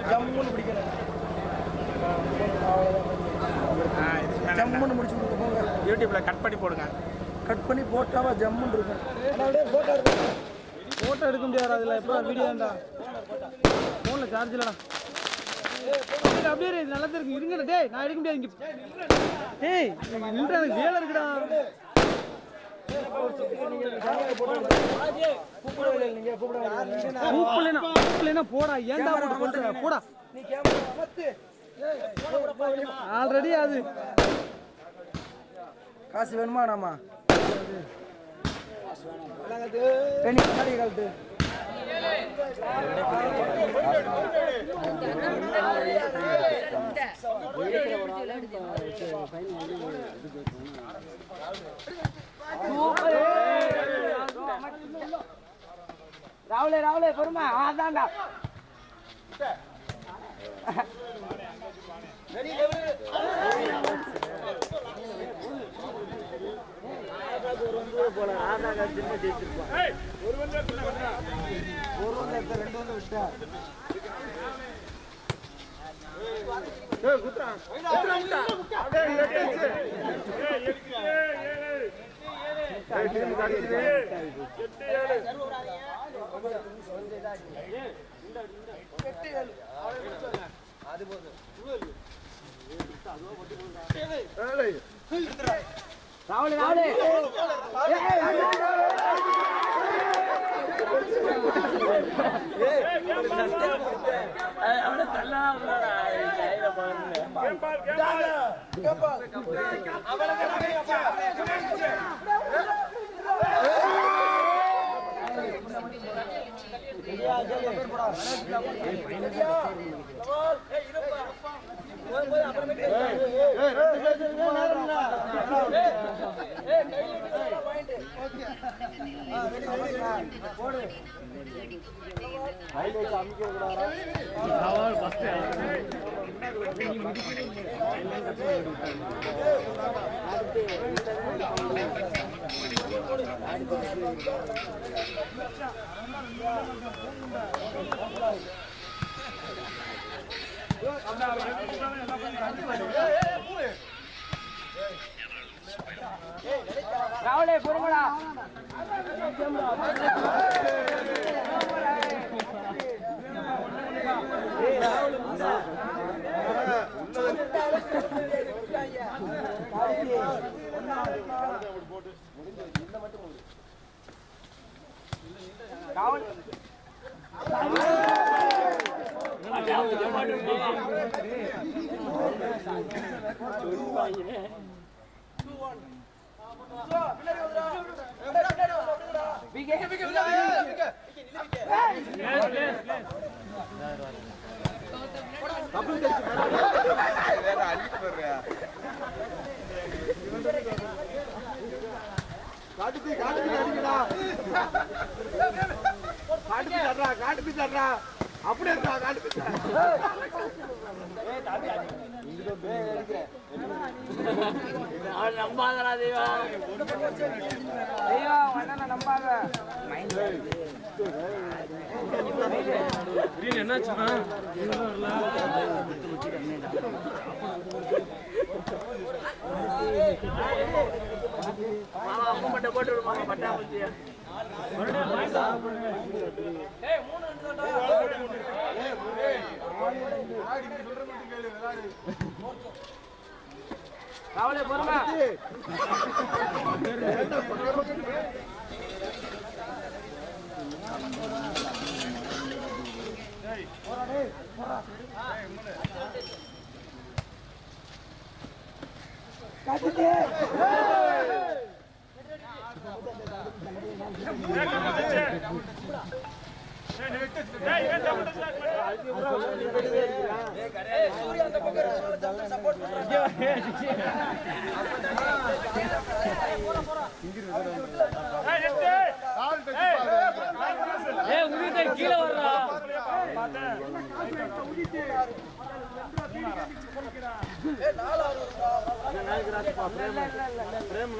ஜம்முன்னு பிடிக்கணும். ஜம்முன்னு முடிச்சு கொடுங்க போங்க. யூடியூப்ல கட் பண்ணி போடுங்க. கட் பண்ணி போட்டாவா ஜம்முன்னு இருக்கும். ஃபோட்டோ எடுக்க முடியாது அதில். எப்போ வீடியோ இருந்தா ஃபோனில் சார்ஜ் இல்லைடா. அப்படியே நல்லா தான் இருக்கு. இருங்கடா டேய், நான் எடுக்க முடியாது. இங்கே டேய் நின்று எனக்கு வேலை இருக்குடா. கூப்பிடலைன்னா போடா. ஏன்டா போட்டு போடா. ஆல்ரெடி அது காசு வேணுமா நாமா கழட்டு. ராவுலே பொறுமா அதான்டா. போல ஆதாங்க சின்ன ஜெயிச்சிருப்பான். ஒரு வந்து ரெண்டு வந்து விட்டா குத்ரா அப்படியே லெட்டச்சு அது போதும். ராவுலே அவனை தள்ளா ராவுலே பொறுமடா. அப்படியே நம்பாதடா தெய்வா. நம்பாத என்னாச்சுன்னா மட்டும் போட்டு விடுவாங்க. பட்டாம்பூச்சி ராவுலே பொறுமா. கீழே வர்றா பிரேம்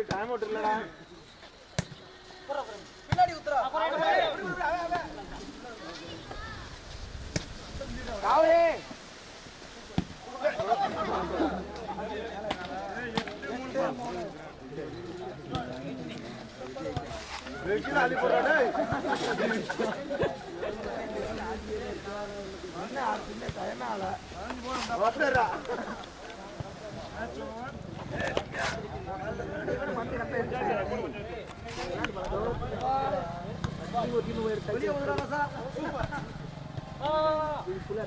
டைம் அவுட் இல்லடா பின்னாடி உத்தரா காவலே வெக்கில அடி போறா டேய் என்ன ஆர்த்தில டைமால ஓட்டறா வெளிய வந்துடா சார் சூப்பர் ஃபுல்லா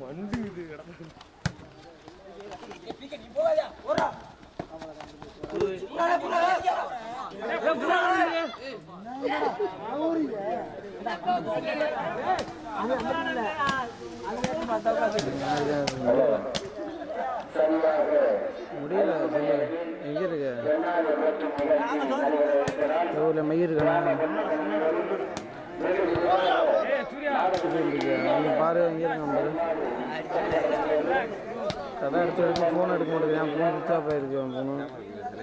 மண்டி இது நீ போகாதயா ஓரா முடியல எங்க இருக்கு எவ்வளோ மயிர் பாரு எங்க இருக்கு கதை எடுத்து எடுத்து ஃபோன் எடுக்க மாட்டேங்குது என் ஃபோன் சுவிச் ஆஃப் ஆயிருக்கு என் ஃபோனு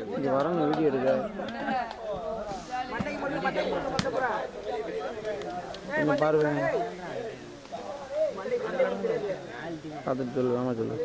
இங்கே வரவங்க வீடியோ எடுக்க கொஞ்சம் பாருவேன் பார்த்துட்டு சொல்லு ஆமாம் சொல்லு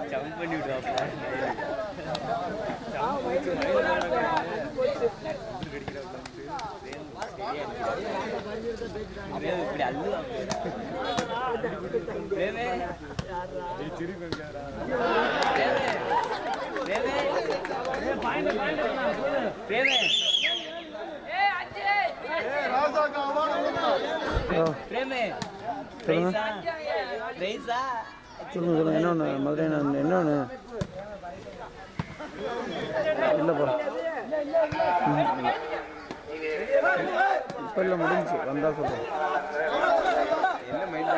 ஜம்ப் பண்ணி விடுவாப்பா இப்படி அல்லுவா சொல்லுங்க என்ன ஒன்று மதுரை என்ன ஒன்று இல்லைப்பா இப்போ இல்லை முடிஞ்சு வந்தால் சொல்கிறேன் என்ன மைண்ட்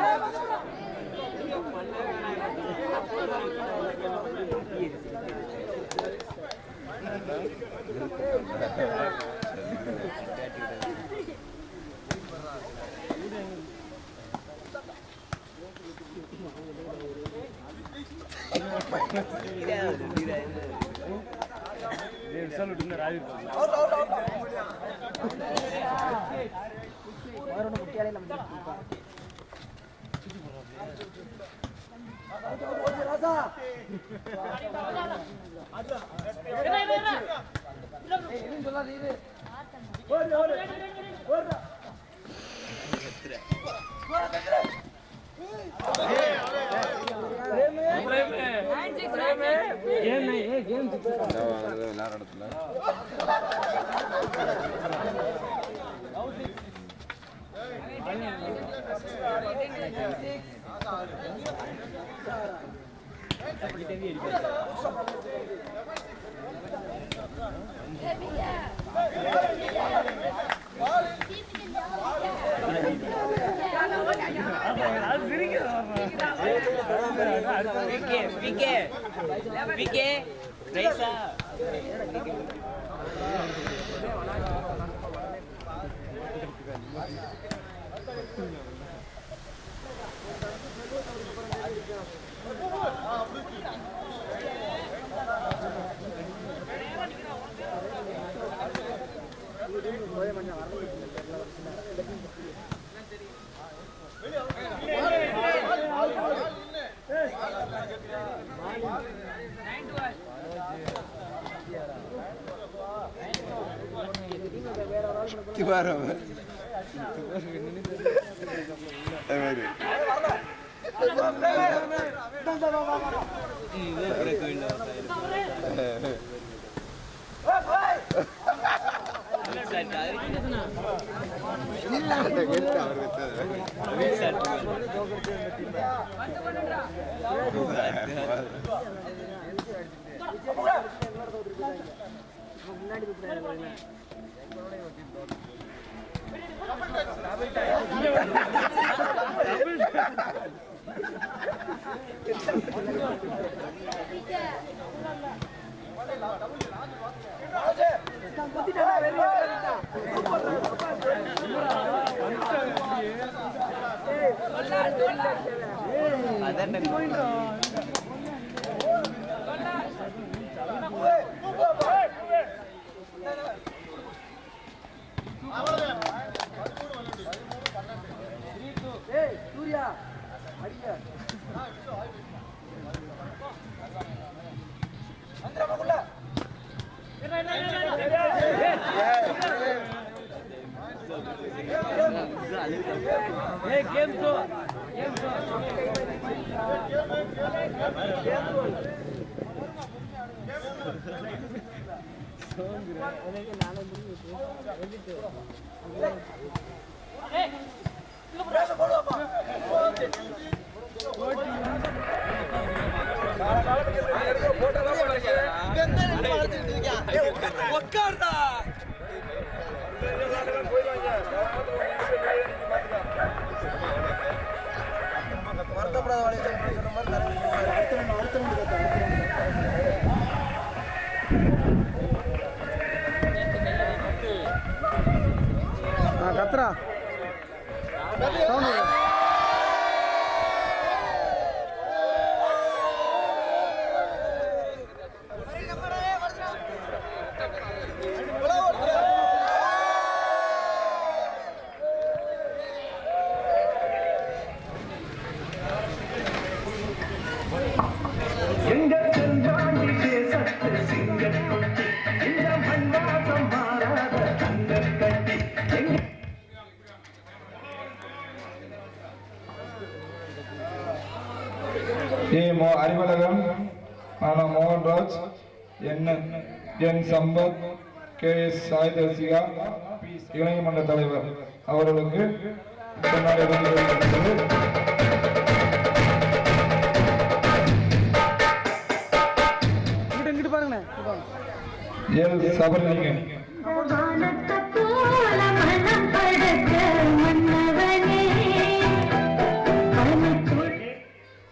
சூர்யா அடிக்க அந்தரமக்குள்ள கேம் ஷோ உட்கார்டா வருத்தப்படாத வேலையை சொன்ன மாதிரி கத்துறா அறிவழகன், மோகன்ராஜ், என் சம்பத், KS சாய் தரிசிகா, இளைஞர் மன்ற தலைவர் அவர்களுக்கு இங்கிட்டு பாருங்க சபரிலிங்கம்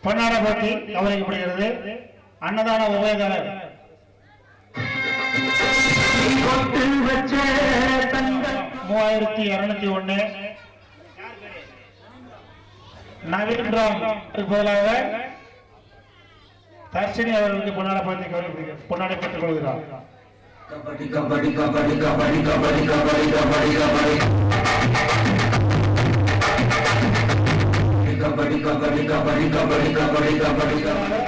பொன்னாட போட்டி கவனிக்கப்படுகிறது. அன்னதான உபயதாரர் 3201 நவீன் ராம் பதிலாக தர்ஷினி அவர்களுக்கு பொன்னாட போட்டி பொன்னாடை பெற்றுக் கொள்கிறார். கபடி கபடி கபடி கபடி கபடி கபடி கபடி கபடி கபடி கபடி கபடி கபடி கபடி கபடி கபடி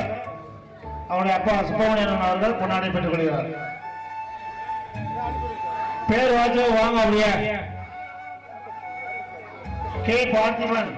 அவருடைய அப்பா சுப்பிரமணியன் அவர்கள் பொன்னாடை பெற்றுக் கொள்கிறார். பேர் வாஜோ வாங்க அப்படியே கே பார்த்திபன்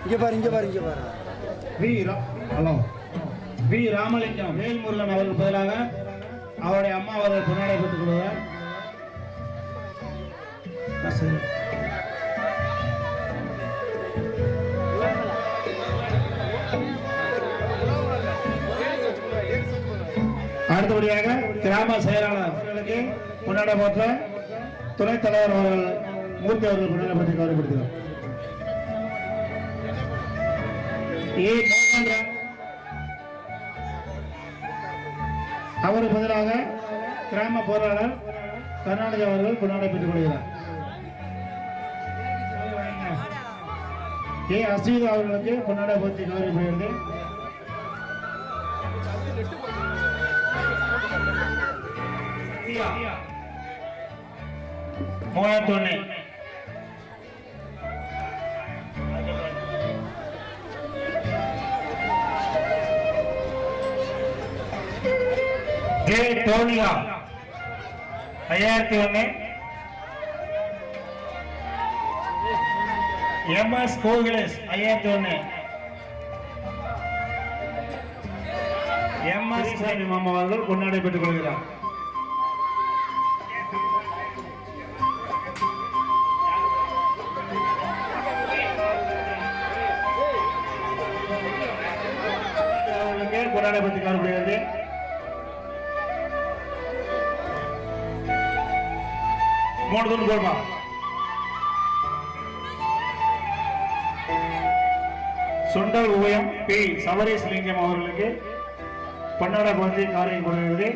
இங்க பாரு வி ராமலிங்கம் வேல்முருகன் அவர்கள் பதிலாக அவருடைய அம்மா அவர்கள் பொன்னாடை பெற்றுக் கொள்வார். அடுத்தபடியாக கிராம செயலாளர் அவர்களுக்கு பொன்னாடை போற்ற துணைத் தலைவர் அவர்கள் மூர்த்தி அவர்கள் பொன்னாடை பற்றி கௌரவப்படுத்துகிறார். அவருக்கு பதிலாக கிராம பொருளாளர் கருணாநிதி அவர்கள் பொன்னாடை பெற்றுக் கொள்கிறார். அஸ்வீதா அவர்களுக்கு பொன்னாடை பற்றி கௌரவப்படுகிறது. மூவாயிரத்தி ஜே டோனியா 5001 எம்எஸ் கோகிலேஷ் 5001 எம்எஸ் சாமி மாமா அவர்கள் கொண்டாடி பெற்றுக் கொள்கிறார். கொண்டாட பற்றி காணப்படுகிறது. மூணு தூண் போடுமா? சுண்டல் ஊயம் பி சவரேஷ் லிங்கம் அவர்களுக்கு பொன்னாட பற்றி காரியப்படுகிறது.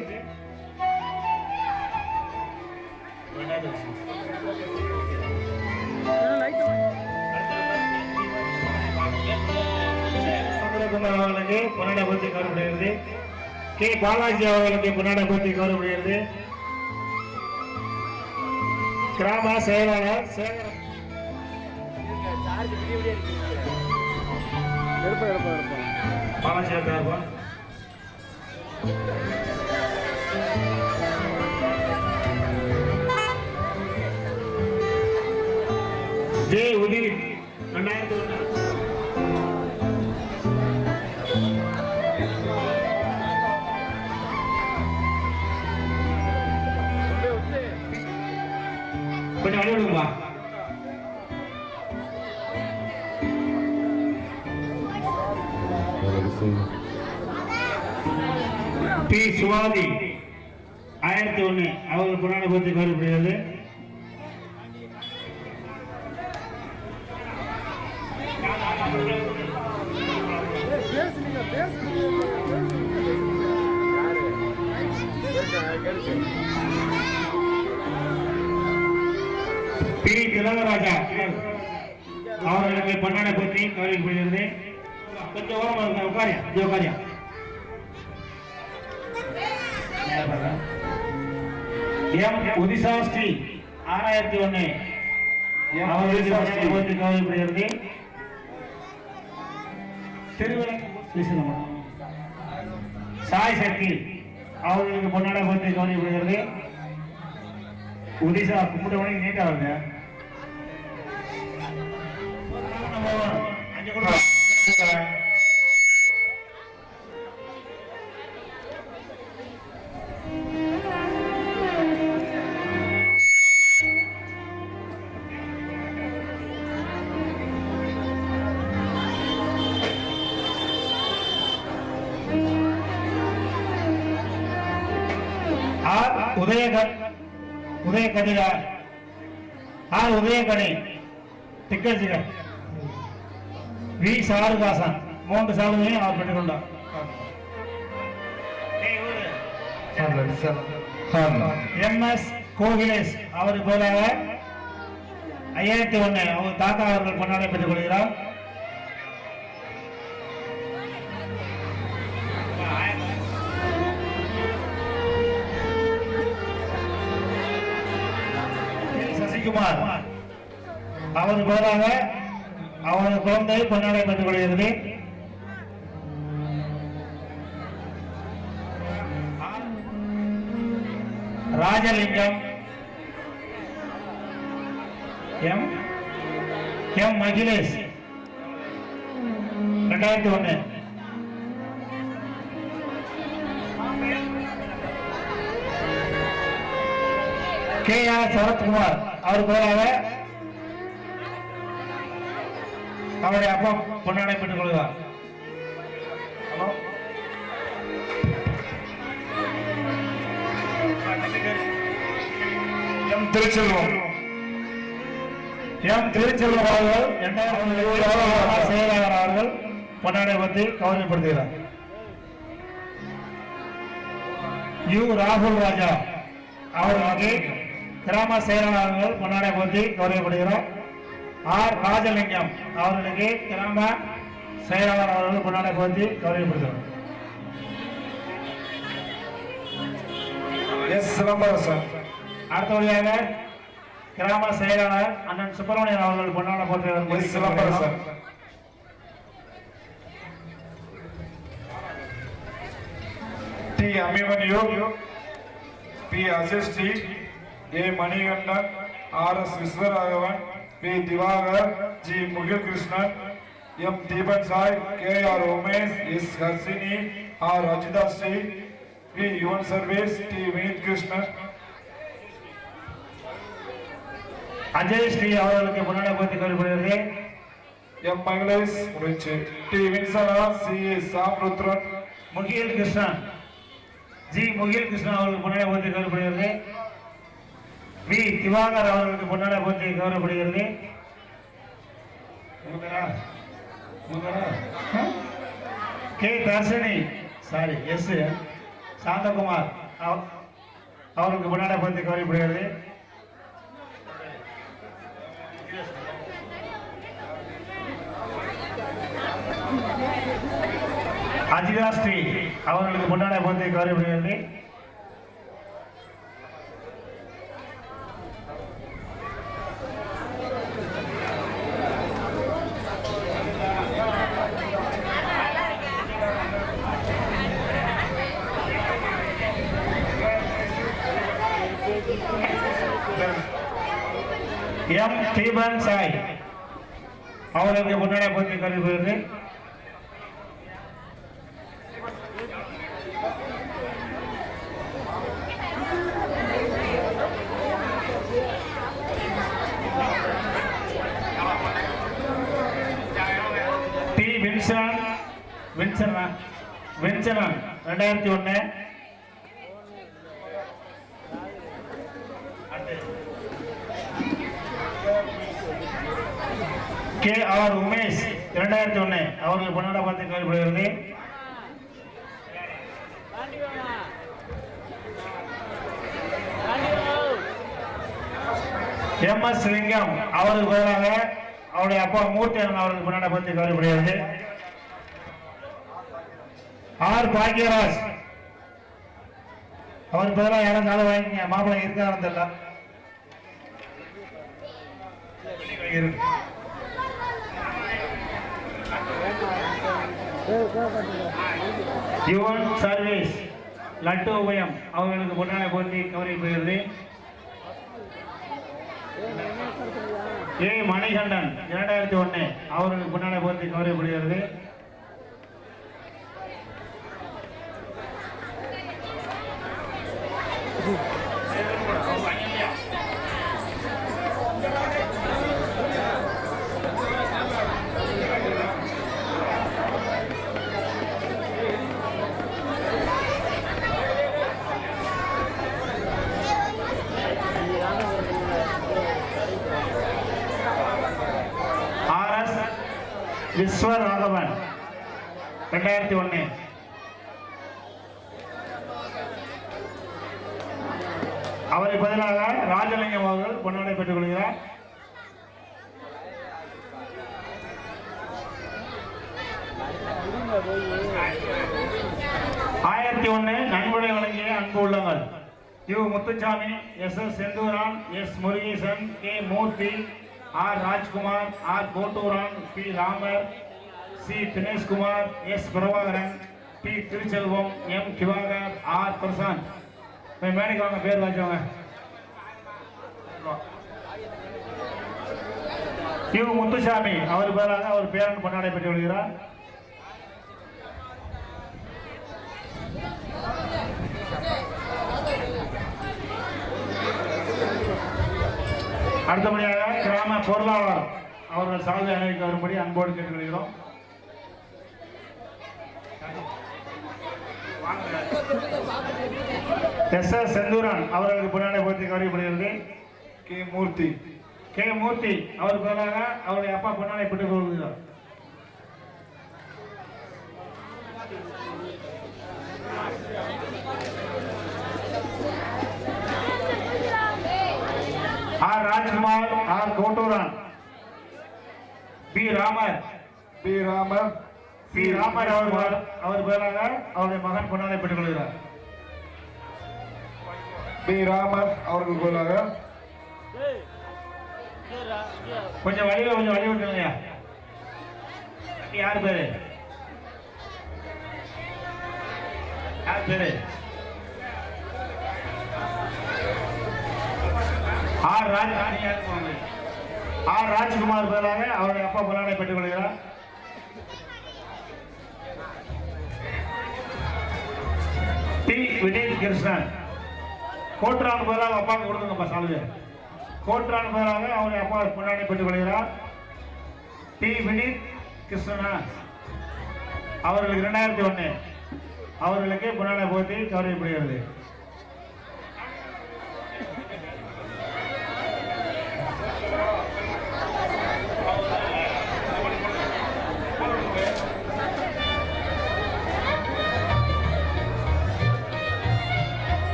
அவர்களுக்கு பொன்னாட பற்றி காணப்படுகிறது. கே பாலாஜி அவர்களுக்கு பொன்னாட பற்றி காணப்படுகிறது. கிராம செயலாளர் ஜே உதீன் 2001 கொஞ்சம் அடிவிடுங்களா? பி சுவாதி 1001 அவர்கள் பொன்னாடை பற்றி கௌரவப்படுகிறது. பி திலகராஜா அவர்களுக்கு பொன்னாடை பற்றி கௌரவப்படுகிறது. கொஞ்சம் ஓரமாக உட்காரியா உட்காரியா. எம் உதிசா ஸ்ரீ 6001 அவர்களுக்கு பொன்னாடை பற்றி கௌரவப்படுகிறது. சாய் சக்தி அவர்களுக்கு பொன்னாடை பற்றி கௌரவப்படுகிறது. ஒடிசா கும்பிட்ட மணிக்கு நீட்டா வருங்க. உதயகதிரா உதயகணி திக்கட்சிகள் வி சாருகாசன் 3 சாலுவையும் அவர் பெற்றுக் கொண்டார். எம்எஸ் கோகிலேஷ் அவருக்கு பதிலாக 5001 அவர் தாத்தா அவர்கள் பொன்னாடை பெற்றுக் கொள்கிறார். சசிகுமார் அவருக்கு பதிலாக அவரது குழந்தை பொன்னாடை பெற்றுக் கொள்கிறது. Rajalingam M Makilesh 2001 K R Sarathkumar அவருக்கு பதிலாக அவருடைய அப்பா பொன்னாடை பெற்றுக் கொள்கிறார். எம் திருச்செல்வம் அவர்கள் 2020 செயலாளர் அவர்கள் பொன்னாடை பற்றி கௌரவப்படுத்துகிறார். யு ராகுல் ராஜா அவர்களுக்கு கிராம செயலாளர்கள் பொன்னாடை பற்றி கௌரவப்படுகிறார். ஆர் ராஜலிங்கம் அவர்களுக்கு கிராம செயலாளர் அவர்கள் பொன்னாடை பற்றி கௌரவப்படுத்துகிறார். எஸ் சிலம்பரசன். அடுத்தபடியாக கிராம செயலாளர் அண்ணன் சுப்பிரமணியன் அவர்கள் பொன்னாடை போட்டு S Silambarasan. D Abhimanyu, P Asisti, A Manikandan, R S Viswaraghavan, P Diwakar, G Mugil Krishnan, M Deepan Sai, K R Umesh, S Harshini, R Rajitha Sri, P Yuvan சர்வீஸ், டி வினித் கிருஷ்ணன், அஜய் ஸ்ரீ அவர்களுக்கு பொன்னாடை போட்டு கௌரவப்படுகிறது. எம் மங்களேஷ் முடிச்சு, D Vinsana, C A Samruthran, Mugil Krishnan, G Mugil Krishnan அவர்களுக்கு பொன்னாடை போட்டு கௌரவப்படுகிறது. வி திவாகர் அவர்களுக்கு பொன்னாடை போட்டு கௌரவப்படுகிறது. கே தர்ஷினி எஸ் சாந்தகுமார் அவருக்கு பொன்னாடை போட்டு கௌரவப்படுகிறது. அஜிதா ஸ்ரீ அவர்களுக்கு பொன்னாடை போட்டு கௌரவப்படுகிறது. எம் தீபன் சாய் அவர்களுக்கு பொன்னாடை போட்டு கௌரவப்படுகிறது. டி வின்சனன் 2001. கே ஆர் உமேஷ் 2001 அவர்கள் பொன்னாடை போட்டு கௌரவப்படுகிறது. எம் எஸ் லிங்கம் அவருக்கு பதிலாக அவருடைய அப்பா மூர்த்தி அவருக்கு பொன்னாடை போட்டு கௌரவப்படுகிறது. ஆர் பாக்யராஜ் அவருக்கு பதிலாக யாரும் நாள் வாங்கிங்க மாப்பிள்ளை இருக்காரு தெரியல. யுவன் சர்வீஸ் லட்டு உபயம் அவர்களுக்கு பொன்னாடை போட்டி கௌரவப்படுகிறது. ஏ மணிகண்டன் 2001 அவர்களுக்கு பொன்னாடை போட்டி கௌரவப்படுகிறது. விஸ்வராகவன் 2001 அவரை பதிலாக ராஜலிங்கம் அவர்கள் பொன்னாடை பெற்றுக் கொள்கிறார். நன்கொடை வழங்கிய அன்பு உள்ளங்கள் U Muthusamy, S S Senthooran, S Murugesan, K Moorthy, R Rajkumar, R Kottooran, P Ramar, C Dineshkumar, S Prabhakaran, P Thiruchelvam, M Diwakar, R Prashanth. மேடைக்கு வாங்க, பேர் வாங்கிக்கோங்க. யு முத்துசாமி அவர் பேராக அவர் பேரன் பொன்னாடை பெற்று வருகிறார். அடுத்தபடியாக கிராம பொருளாளர் அவர்கள் சால்வை அணிவிக்க வரும்படி அன்போடு கேட்டுக்கொள்கிறோம். எஸ் செந்தூரன் அவர்களுக்கு பொன்னாடை போர்த்தி கௌரவிக்கப்படுகிறது. கே மூர்த்தி கே மூர்த்தி அவர் பதிலாக அவருடைய அப்பா பொன்னாடை பெற்றுக் கொள்கிறார். R Rajkumar, R Kottooran, P Ramar அவர் பதிலாக அவருடைய மகன் பொன்னாடை பெற்றுக் கொள்கிறார். பி ராமர் அவர்கள் பதிலாக கொஞ்சம் வழி விட்டுருங்க. யார் பேரு ஆர் ராஜ்குமார் பதிலாக அவருடைய அப்பா பொன்னாடை பெற்றுக் கொள்கிறார். டி வினீத் கிருஷ்ணன் கோட்ரான் பதிலாக அப்பாவுக்கு கொடுத்துங்கப்பா சாலுவே. கோட்ரான் பதிலாக அவருடைய அப்பா பொன்னாடை பெற்றுக் கொள்கிறார். டி வினீத் கிருஷ்ணனா அவர்களுக்கு 2001 அவர்களுக்கு பொன்னாடை போட்டி கௌரவிக்கப்படுகிறது.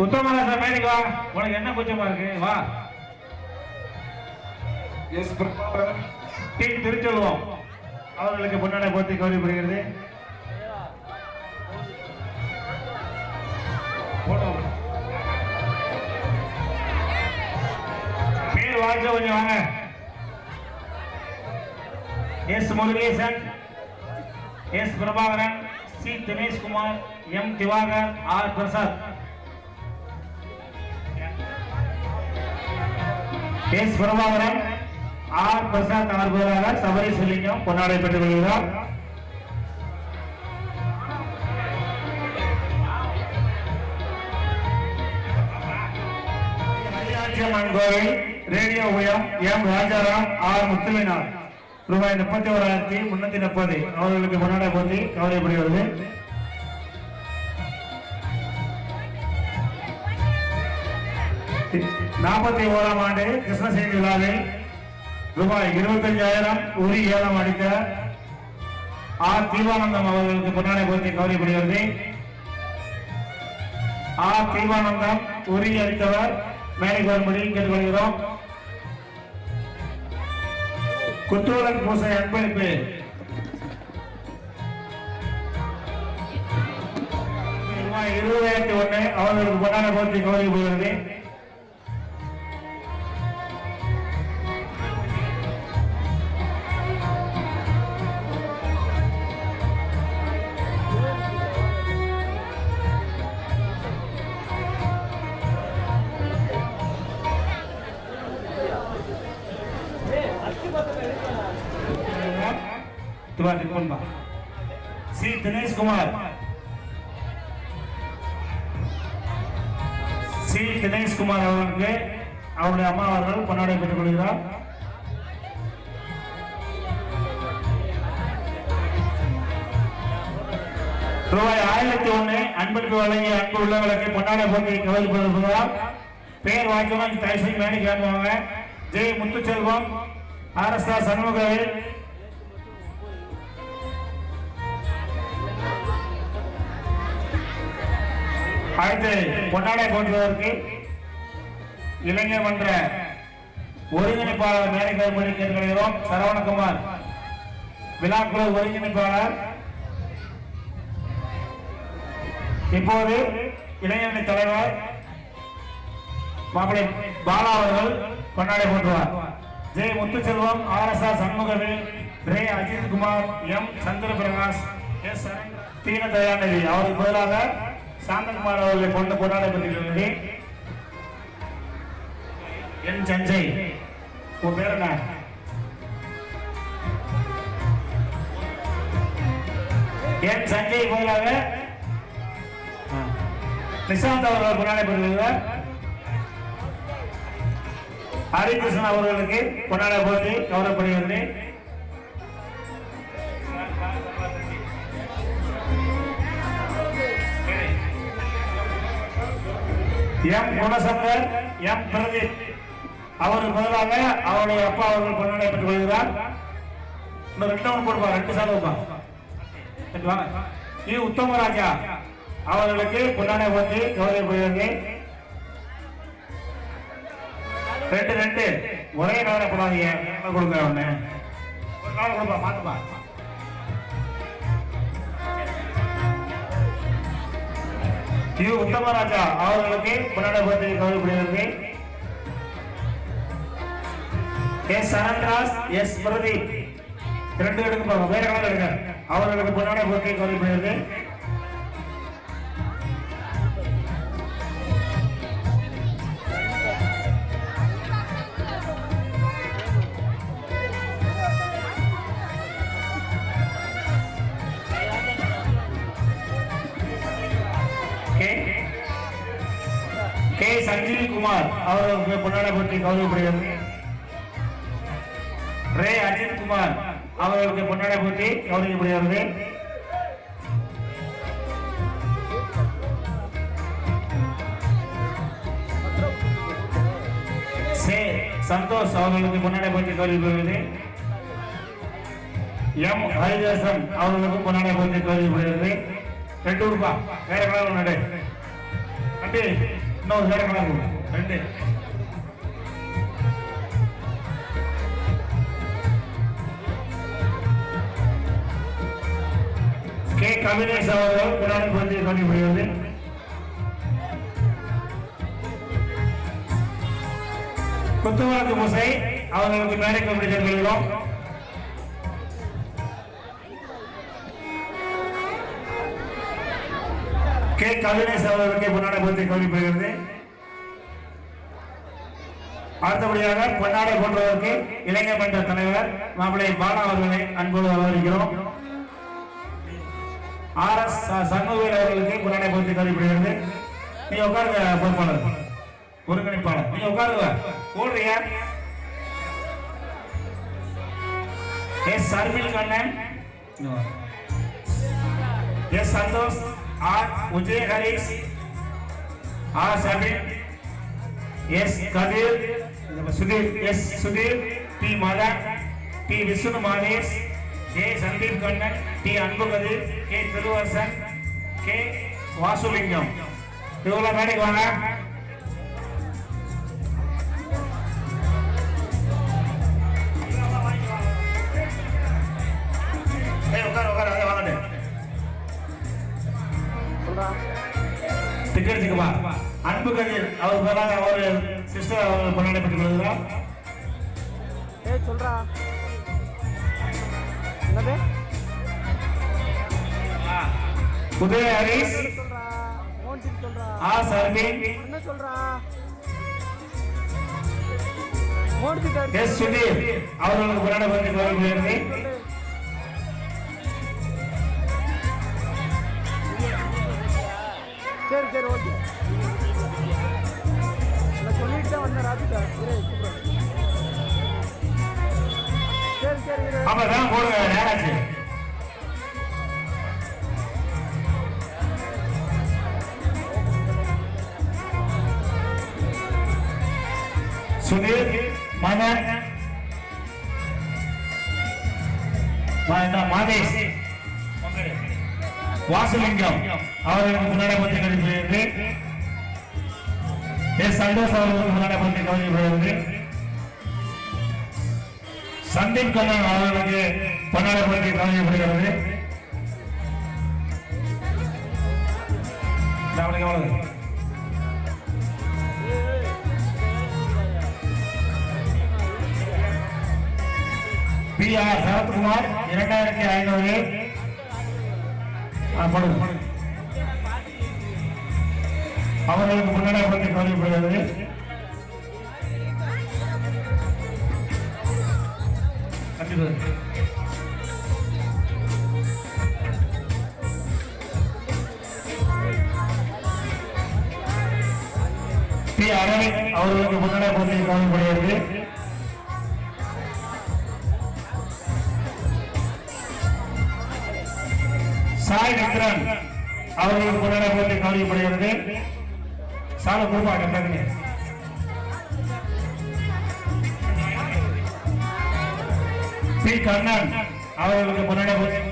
உத்தமராஜா மேடைக்கு வா, உனக்கு என்ன குச்சமா இருக்கு வா. எஸ் பிரபாகரன் டி திருச்செல்வம் அவர்களுக்கு பொன்னாடை போர்த்தி கௌரவிக்கப்படுகிறது. பேர் வாய்ச்ச கொஞ்சம் வாங்க. S Murugesan, S Prabhakaran, C Dineshkumar, M Diwakar, R Prasad. S Prabhakaran, R Prasad அவர்களாக சபரீசலிங்கம் பொன்னாடை பெற்றுக் கொள்கிறார். மரியாச்சியம்மன் கோவில் ரேடியோ உயம் எம் ராஜாராம், ஆர் முத்துவினார் ரூபாய் 31,330 அவர்களுக்கு பொன்னாடை போட்டி கௌரவிக்கப்படுகிறது. நாற்பத்தி 41ஆம் ஆண்டு கிருஷ்ண செய்தி விழாவில் ரூபாய் 25,000 உரி ஏலம் அடித்த ஆர் தீவானந்தம் அவர்களுக்கு பொன்னாடை போட்டி கௌரவிக்கப்படுகிறது. ஆர் தீவானந்தம் உரி அளித்தவர் மேலே வரும்படி கேட்டுக்கொள்கிறோம். குத்தூரன் பூசை அன்பளிப்பு ரூபாய் 20,001 அவர்களுக்கு பொன்னாடை போட்டி கௌரவிக்கப்படுகிறது. சி தினேஷ்குமார், சி தினேஷ்குமார் அவர்களுக்கு அவருடைய அம்மா அவர்கள் பொன்னாடை பெற்றுக் கொள்கிறார். ரூபாய் 1001 அன்பளிப்பு வழங்கிய அன்பு உள்ளவர்களுக்கு பொன்னாடை போட்டி கௌரவிக்கப்படுகிறார். பெயர் வாக்கியமாக தயவுசெய்து மேடைக்கு வாங்குவாங்க. ஜெய் முத்துச்செல்வம், ஆர்எஸ்ஆர் சண்முகவேல், அடுத்து பொன்னாடை போட்டுவதற்கு இளைஞர் மன்ற ஒருங்கிணைப்பாளர் மேடைக்கு வரும்படி கேட்டுக்கொள்கிறோம். சரவணகுமார் விழாக்குழு ஒருங்கிணைப்பாளர். இப்போது இளைஞரணி தலைவர் மாப்பிளை பாலா அவர்கள் பொன்னாடை போட்டுவார். ஜெய் முத்துச்செல்வம், ஆர்எஸ்ஆர் சண்முகவேல், ரே அஜித்குமார், எம் சந்திரபிரகாஷ், எஸ் தீன தயாநிதி அவருக்கு பதிலாக சாந்தகுமார் அவர்களை கொண்டு பொன்னாடை பெற்றுகிறது. என் சஞ்சய், உன் பேர் என்ன? என் சஞ்சய் பதிலாக நிஷாந்த் அவர்கள் பொன்னாடை பெற்றுகிறார். ஹரிகிருஷ்ணன் அவர்களுக்கு பொன்னாடை போட்டி கௌரவப்படுகிறது. எம் குணசங்கர், எம் பிரதீப் அவருக்கு பதிலாக அவருடைய அப்பா அவர்கள் பொன்னாடை பெற்றுக் கொள்கிறார். இன்னும் 2 போடுப்பா, 2 சாலை வைப்பா. இது உத்தமராஜா அவர்களுக்கு பொன்னாடை போட்டு கௌரவப்படுகிறது. 2 ஒரே நாள போடாதீங்க, கொடுங்க ஒண்ணு, ஒரு நாள் கொடுப்பா, மாத்துப்பா. இது உத்தமராஜா அவர்களுக்கு பொன்னாடை போட்டு கௌரவப்படுகிறது. எஸ் அனந்தராஜ், எஸ் பிரதீப் 2 எடுக்க போங்க, வேற கலர் எடுங்க. அவர்களுக்கு பொன்னாடை போட்டு கௌரவப்படுகிறது. கே சஞ்சீவ் குமார் அவர்களுக்கு பொன்னாடை போட்டு கௌரவப்படுகிறது. ரே அஜித் குமார் அவர்களுக்கு பொன்னாடை போட்டி கௌரவிக்கப்படுகிறது. சே சந்தோஷ் அவர்களுக்கு பொன்னாடை போட்டி கௌரவிக்கப்படுகிறது. எம் ஹரிதாசன் அவர்களுக்கு பொன்னாடை போட்டி கௌரவிக்கப்படுகிறது. 2 ரூபாய் வேற கலர் ஒன்று கண்டு இன்னொரு வேற கலர் 2. கே கவினேஷ் அவர்கள் பொன்னாடை போட்டி கௌரவிக்கப்படுகிறது. குத்துவிளக்கு முசை அவர்களுக்கு மேடை கமிட்டி செல்கிறோம். கே கவினேஷ் அவர்களுக்கு பொன்னாடை போட்டி கௌரவிக்கப்படுகிறது. அடுத்தபடியாக பொன்னாடை போன்றவருக்கு இளைஞர் மன்ற தலைவர் மாப்பிள்ளை பாலா அவர்களை அன்போடு வரவேற்கிறோம். RS சண்முகவேல் அவர்களுக்கு பொன்னாடை போட்டி கௌரவிக்கப்படுகிறது. நீங்க உட்காருங்க, பொறுப்பாளர் ஒருங்கிணைப்பாளர் நீங்க உட்காருங்க. ஓடுறியா? S Sharmil Kannan, S Santhosh, R Ujay Harish, R Sabin, S Kathir, Sudheer, S Sudheer, D Madhan, D Vishnu Madhesh, K Sandeep Kannan, D Anbu Kathir, K திருவர்சன், K வாசுலிங்கம் இவங்கள மேடைக்கு வாங்க. அன்பு கதிர் அவர் பதிலாக அவர் சிஸ்டர் அவர்கள் பொன்னாடை பெற்றுக் கொள்கிறார். சொல்றா என்னது உதய ஹரிஷ், சொல்றா மோன்சி சொல்றா ஆ சர்மின், என்ன சொல்றா மோன்சி எஸ் சுதீர் அவர்களுக்கு பொன்னாடை பெற்றுக் கொள்கிறார். சரி சரி ஓகே, நான் சொல்லிட்டு தான் வந்தேன் ராஜிதா. சரி சரி அப்பதான் போடுங்க நேராச்சு. சுதீர் மதன் மாதேஷ் வாசுலிங்கம் அவர்களுக்கு முன்னாடி பற்றி கழிப்பிடுகிறது. எஸ் சந்தோஷ் அவர்களுக்கு முன்னாடி பற்றி கவனிக்கப்படுகிறது. சந்தீப் கண்ணன் அவர்களுக்கு பொன்னாடை பற்றி கவனிக்கப்படுகிறது. பி ஆர் சரத்குமார் 2500 அவர்களுக்கு முன்னாடி பற்றி கவனிக்கப்படுகிறது. பி அரவிந்த் அவர்களுக்கு முன்னாடி பற்றி கவனிக்கப்படுகிறது. சாய் விக்ரன் அவர்களுக்கு முன்னாடி போட்டி கவனிக்கப்படுகிறது. சாலை கொடுப்பா டக்குனு. பி கண்ணன் அவர்களுக்கு முன்னாடி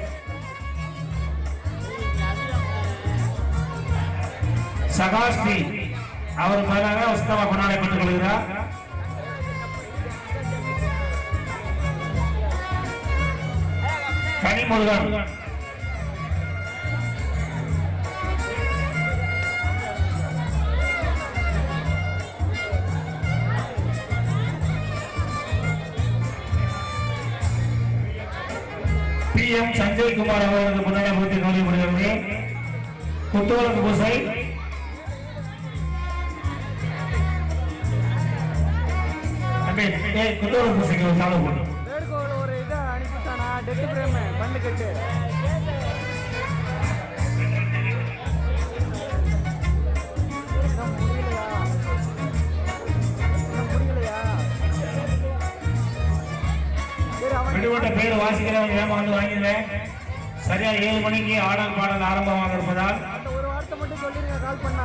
சகாஸ்தி அவர் மேலாக உஸ்தவா கொண்டாடப்பட்டுக் கொள்கிறார். கனிமுருகன் PM சஞ்சய் குமார் அவர்களுக்கு முன்னாடி போட்டி கவனிக்கப்படுகிறது. குத்துவரத்து பூசை குத்துவரத்து பூசைக்கு ஒரு சாலை போட்டு வேடுகோவில் ஒரு இதை அனுப்பிட்டானா டெட் பிரேம் பண்ணு கட்டு விடுபட்ட பேர் வாசிக்கிறவங்க ஏமா வந்து வாங்கிடுவேன். சரியா 7 மணிக்கு ஆடல் பாடல் ஆரம்பமாக இருப்பதால் ஒரு வார்த்தை மட்டும் சொல்லிருங்க கால் பண்ணா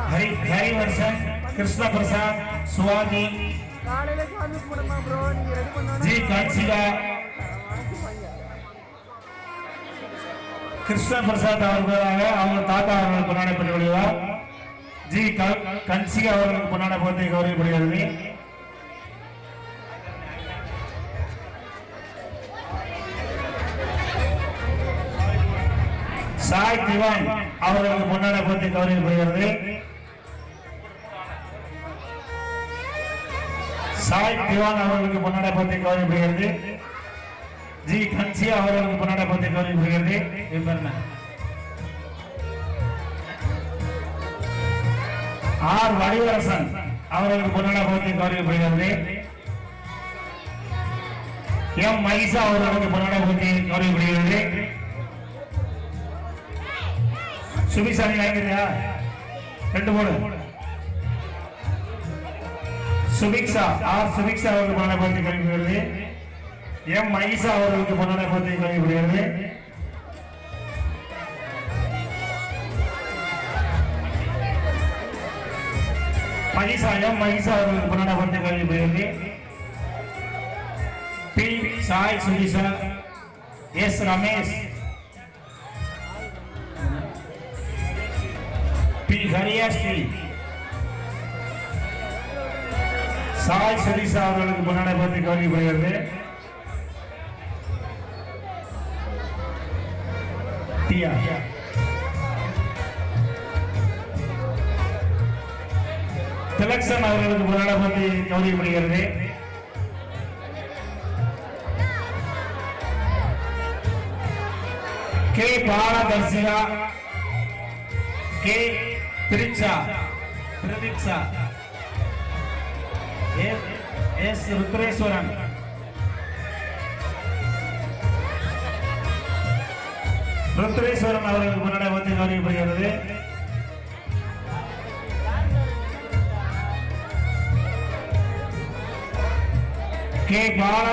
ஹரிவர்ஷன், கிருஷ்ண பிரசாத், சுவாதி, காலையில சாமி கும்பிடமா ப்ரோ நீங்க ரெடி பண்ணனும். ஜி காட்சிகா, கிருஷ்ண பிரசாத் அவர்களாக அவங்க தாத்தா அவர்கள் கொண்டாடப்பட்டு வருகிறார். ஜி கன்சிகா அவர்களுக்கு கொண்டாட போட்டி கௌரவப்படுகிறது. சாய் திவான் அவர்களுக்கு முன்னாடி போட்டி கௌரவப்படுகிறது. சாய் திவான் அவர்களுக்கு முன்னாடி போட்டி கௌரவப்படுகிறது. ஜி கன்சி அவர்களுக்கு முன்னாடி போட்டி கௌரவப்படுகிறது. ஆர் வடிவரசன் அவர்களுக்கு முன்னாடி போட்டி கௌரவப்படுகிறது. எம் மகிஷா அவர்களுக்கு முன்னாடி போட்டி கௌரவப்படுகிறது. சுபிசாமி வாங்கிறியா 2 போடு. சுபிக்ஷா ஆர் சுபிக்ஷா அவர்களுக்கு முன்னாடி போட்டி கௌரவப்படுகிறது. எம் மகிஷா அவர்களுக்கு முன்னாடி போட்டி கௌரவப்படுகிறது. மகிஷா எம் மகிஷா அவர்களுக்கு முன்னாடி போட்டி கௌரவப்படுகிறது. P Sai Subisha, S Ramesh, P Hariyasri, Sai Subisha அவர்களுக்கு முன்னாடி போட்டி கௌரவப்படுகிறது. திலக்ஷன் அவர்களுக்கு முன்னாடி போட்டி கௌரவப்படுகிறது. K Baladharshika, K Pratheeksha, S Rudreswaran, Rudreswaran அவர்களுக்கு முன்னாடி போட்டி கௌரவப்படுகிறது. கே பால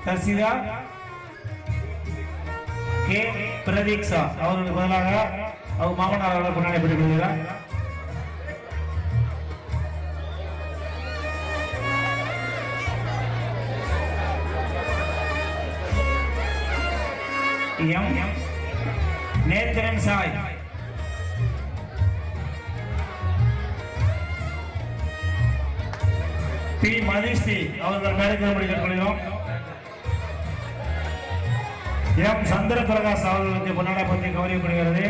தர்சிகா, கே பிரதீக்ஷா அவர்களுக்கு பதிலாக அவங்க மாமனார் அவர்கள் முன்னாடி போட்டிப்படுகிறார். எம் நேத்திரன் சாய், பி மதிஸ்ரீ அவர்கள் மேடைக்கு முடிக்கப்படுகிறோம். எம் சந்திர பிரகாஷ் அவர்களுக்கு முன்னாடி போட்டி கௌரவப்படுகிறது.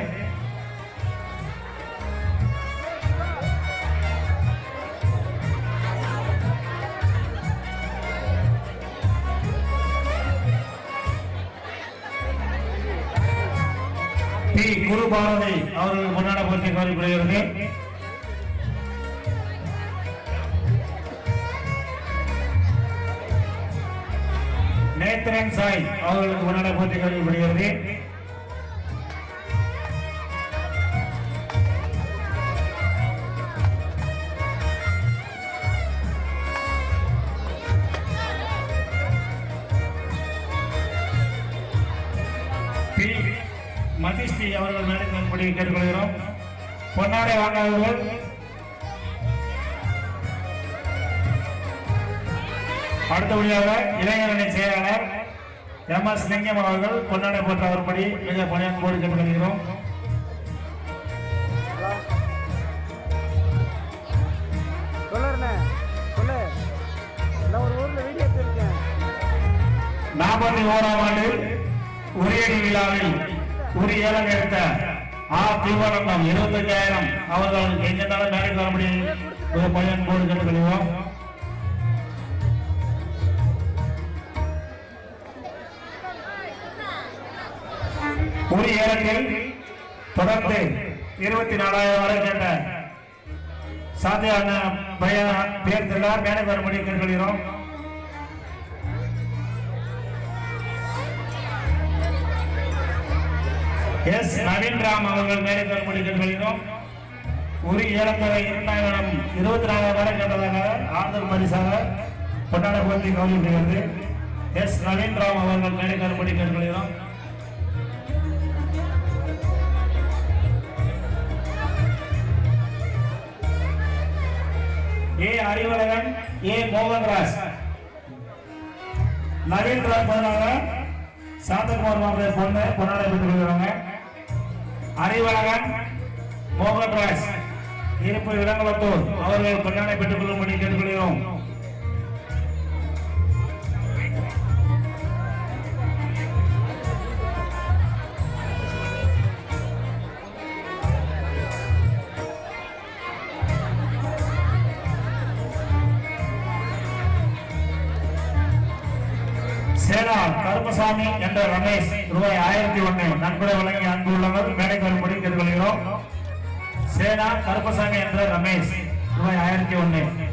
பி குரு பாரதி அவர்களுக்கு முன்னாடி போட்டி கௌரவப்படுகிறது. நேத்திரன் சாய் அவர்களுக்கு முன்னாடி போட்டி கௌரவப்படுகிறது. பி மதிஸ்ரீ அவர்கள் மேடைக்கு கேட்டுக்கொள்கிறோம். பொன்னாடை வாங்காதவர்கள் அடுத்தபடியாக இளைஞரணி செயலாளர் MS லிங்கம் அவர்கள் பொன்னாடை போன்ற அவர்படி மிக பணியான்போடு கேட்டுக்கொள்கிறோம். சொல்லு நான் ஒரு ஊர்ல வீடியோ எடுத்திருக்கேன். 41ஆம் ஆண்டு உரியடி விழாவில் ஒரு ஏலம் எடுத்த தீவானந்தம் 25,000 அவர்கள் எங்கென்னாலும் வேலைக்கு வரபடி மிக பணியான்போடு கேட்டுக்கொள்கிறோம். ஒரு ஏலத்தில் தொடர்ந்து 24,000 வரை கேட்ட சாத்தியான பேர் எல்லாம் மேலே வரும்படி கேட்டுக்கொள்கிறோம். எஸ் நவீன் ராம் அவர்கள் மேலே வரும்படி கேட்டுக்கொள்கிறோம். ஒரு ஏலத்தொகை 24,000 வரை கேட்டதாக ஆறுதல் பரிசாக கொண்டாட போட்டி கவனிக்கப்படுகிறது. எஸ் நவீன் ராம் அவர்கள் மேலே வரும்படி கேட்டுக்கொள்கிறோம். அறிவழகன் மோகன்ராஜ் நவீன் ராம் பதிலாக சாந்தகுமார் மாப்பிள்ளை பொண்ணு பொன்னாடை பெற்றுக் கொள்கிறாங்க. அறிவழகன் மோகன்ராஜ் இருப்பு இளங்கலத்தூர் அவர்கள் பொன்னாடை பெற்றுக் கொள்ளும்படி கேட்டுக்கொள்கிறோம். சேனா கருப்பசாமி என்ற ரமேஷ் ரூபாய் 1001 நன்கொடை வழங்கி அன்பு உள்ளவர் மேடைக்கு வரும்படி கேட்டுக்கொள்கிறோம். சேனா கருப்பசாமி என்ற ரமேஷ் ரூபாய் 1001.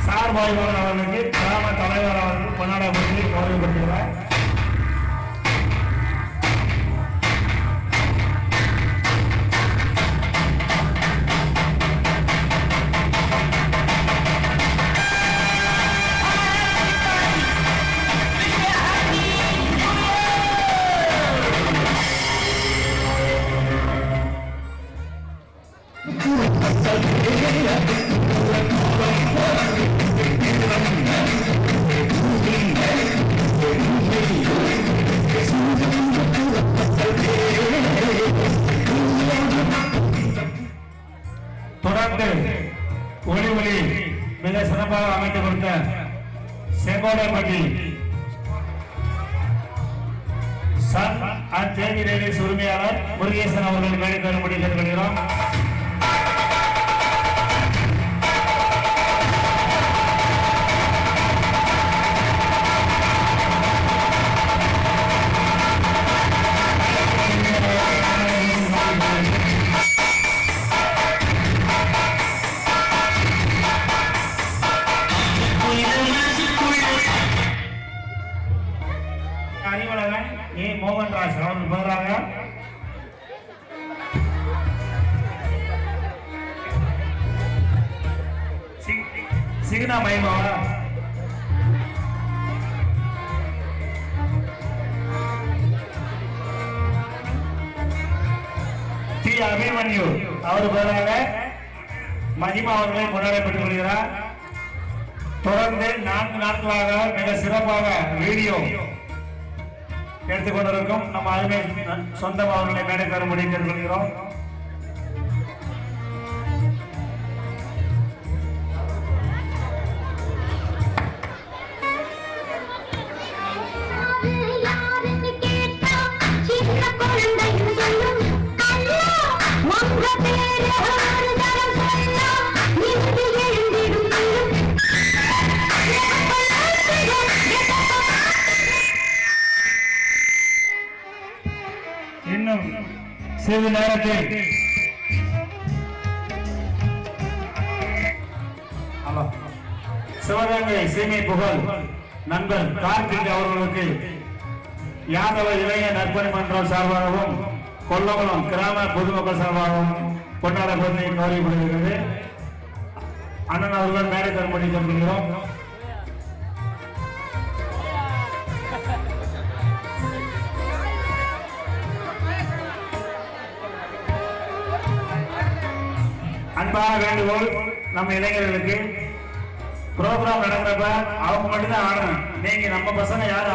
சார்பாய்வாளர் அவர்களுக்கு கிராம தலைவர் அவர்கள் பொன்னாடை போட்டி கௌரவப்படுத்துகிறார். தொடர்ந்து ஒளி மிக சிறப்பாக அமைத்து கொடுத்த செங்கோடைப்பட்டி சன் அண்ட் ஜேவி ரயில்வேஸ் உரிமையாளர் முருகேசன் அவர்கள் மேடைக்கு வரும்படி கேட்டுக்கொள்கிறோம். அறிவழகன் மோகன்ராஜ் அவர்கள் பதிலாக சிக்னா மயமாவா அபிமன்யு அவர் பதிலாக மகிமா அவர்களை கொண்டாடப்பட்டுக் கொள்கிறார். தொடர்ந்து 4 நாட்களாக மிக சிறப்பாக வீடியோ எடுத்துக்கொண்டிருக்கும் நம்ம அருமை சொந்தம் அவர்களை மேடைக்கு வரும்படி கேட்டுக்கொள்கிறோம். இன்னும் சிறிது நேரத்தில் சிவகங்கை சீமை புகழ் நண்பர் கார்த்திக் அவர்களுக்கு யாதவ இளைஞர் நற்பணி மன்றம் சார்பாகவும் கொல்லகுளம் கிராம பொதுமக்கள் சார்பாகவும் கொண்டாடப்பட்டு கௌரவிக்கப்படுகிறது. அண்ணன் அவர்கள் மேடை தரும்படி கேட்கிறோம். அன்பான வேண்டுகோள், நம்ம இளைஞர்களுக்கு ப்ரோக்ராம் நடக்கிறப்ப அவங்க மட்டும்தான் ஆடணும். நீங்க நம்ம பசங்க யாரும்